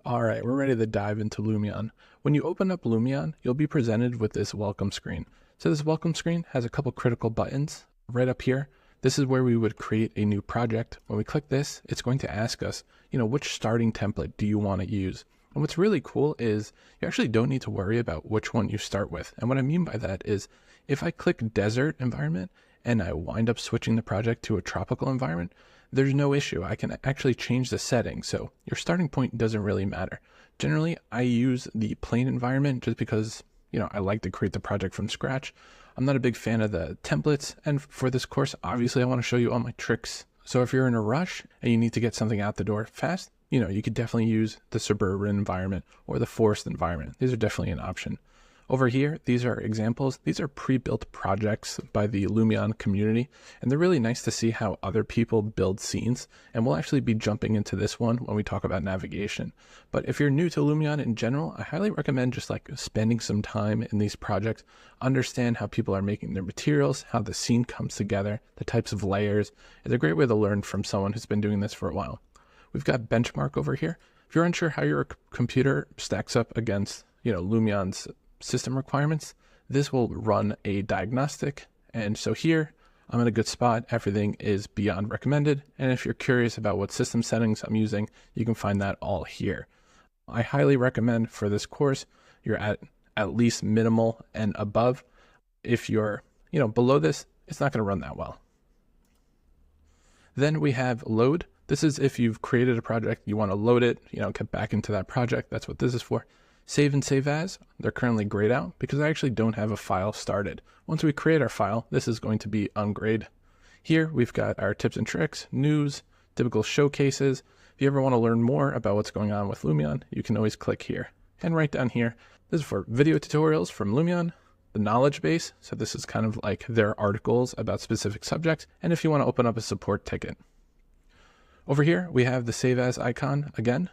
All right, we're ready to dive into Lumion. When you open up Lumion, you'll be presented with this welcome screen. So this welcome screen has a couple critical buttons right up here. This is where we would create a new project. When we click this, it's going to ask us, which starting template do you want to use? And what's really cool is you actually don't need to worry about which one you start with. And what I mean by that is if I click desert environment and I wind up switching the project to a tropical environment, there's no issue. I can actually change the settings. So your starting point doesn't really matter. Generally, I use the plain environment just because, I like to create the project from scratch. I'm not a big fan of the templates. And for this course, obviously I want to show you all my tricks. So if you're in a rush and you need to get something out the door fast, you could definitely use the suburban environment or the forest environment. These are definitely an option. Over here, these are examples. These are pre-built projects by the Lumion community, and they're really nice to see how other people build scenes. And we'll actually be jumping into this one when we talk about navigation. But if you're new to Lumion in general, I highly recommend just spending some time in these projects, understand how people are making their materials, how the scene comes together, the types of layers. It's a great way to learn from someone who's been doing this for a while. We've got benchmark over here. If you're unsure how your computer stacks up against, Lumion's system requirements, this will run a diagnostic. And so here I'm in a good spot. Everything is beyond recommended. And if you're curious about what system settings I'm using, you can find that all here. I highly recommend for this course, you're at least minimal and above. If you're, below this, it's not going to run that well. Then we have load. This is if you've created a project, you want to load it, get back into that project. That's what this is for. Save and save as, they're currently grayed out because I actually don't have a file started. Once we create our file, this is going to be ungrayed. Here we've got our tips and tricks, news, typical showcases. If you ever want to learn more about what's going on with Lumion, you can always click here. And right down here, this is for video tutorials from Lumion, the knowledge base. So this is kind of like their articles about specific subjects. And if you want to open up a support ticket. Over here, we have the save as icon again,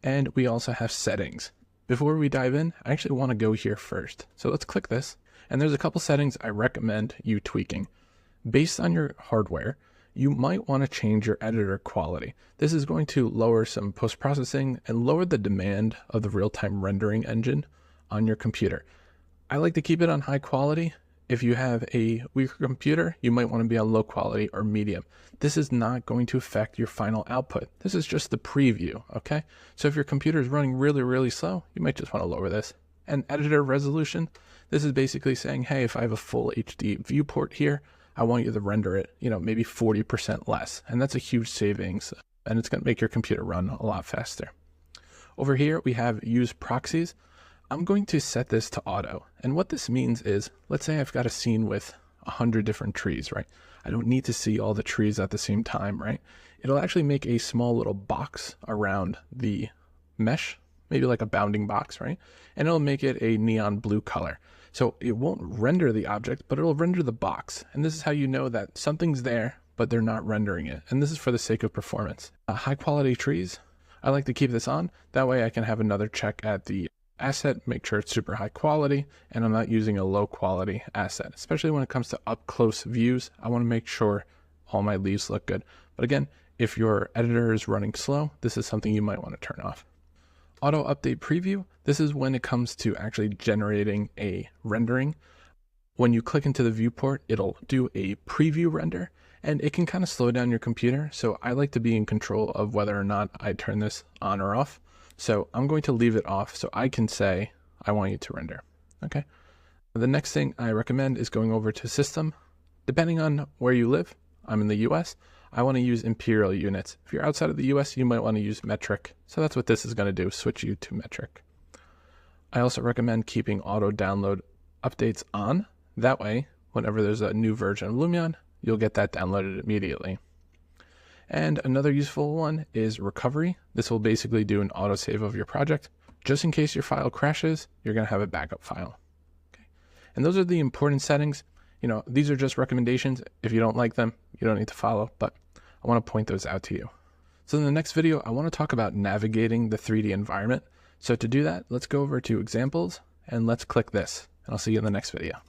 and we also have settings. Before we dive in, I actually want to go here first. So let's click this. And there's a couple settings I recommend you tweaking. Based on your hardware, you might want to change your editor quality. This is going to lower some post-processing and lower the demand of the real-time rendering engine on your computer. I like to keep it on high quality. If you have a weaker computer, you might want to be on low quality or medium. This is not going to affect your final output. This is just the preview, okay? So if your computer is running really, really slow, you might just want to lower this. And editor resolution, this is basically saying, hey, if I have a full HD viewport here, I want you to render it, maybe 40% less. And that's a huge savings, and it's going to make your computer run a lot faster. Over here, we have use proxies. I'm going to set this to auto. And what this means is, let's say I've got a scene with 100 different trees, right? I don't need to see all the trees at the same time, right? It'll actually make a small little box around the mesh, maybe like a bounding box, right? And it'll make it a neon blue color. So it won't render the object, but it'll render the box. And this is how you know that something's there, but they're not rendering it. And this is for the sake of performance. High quality trees, I like to keep this on. That way I can have another check at the asset, make sure it's super high quality, and I'm not using a low quality asset. Especially when it comes to up close views, I want to make sure all my leaves look good. But again, if your editor is running slow, this is something you might want to turn off. Auto update preview, this is when it comes to actually generating a rendering. When you click into the viewport, it'll do a preview render, and it can kind of slow down your computer. So I like to be in control of whether or not I turn this on or off. So I'm going to leave it off so I can say, I want you to render, okay? The next thing I recommend is going over to system. Depending on where you live, I'm in the US, I want to use imperial units. If you're outside of the US, you might want to use metric. So that's what this is going to do, switch you to metric. I also recommend keeping auto download updates on. That way, whenever there's a new version of Lumion, you'll get that downloaded immediately. And another useful one is recovery. This will basically do an autosave of your project. Just in case your file crashes, you're going to have a backup file. Okay. And those are the important settings. These are just recommendations. If you don't like them, you don't need to follow, but I want to point those out to you. So in the next video, I want to talk about navigating the 3D environment. So to do that, let's go over to examples and let's click this, and I'll see you in the next video.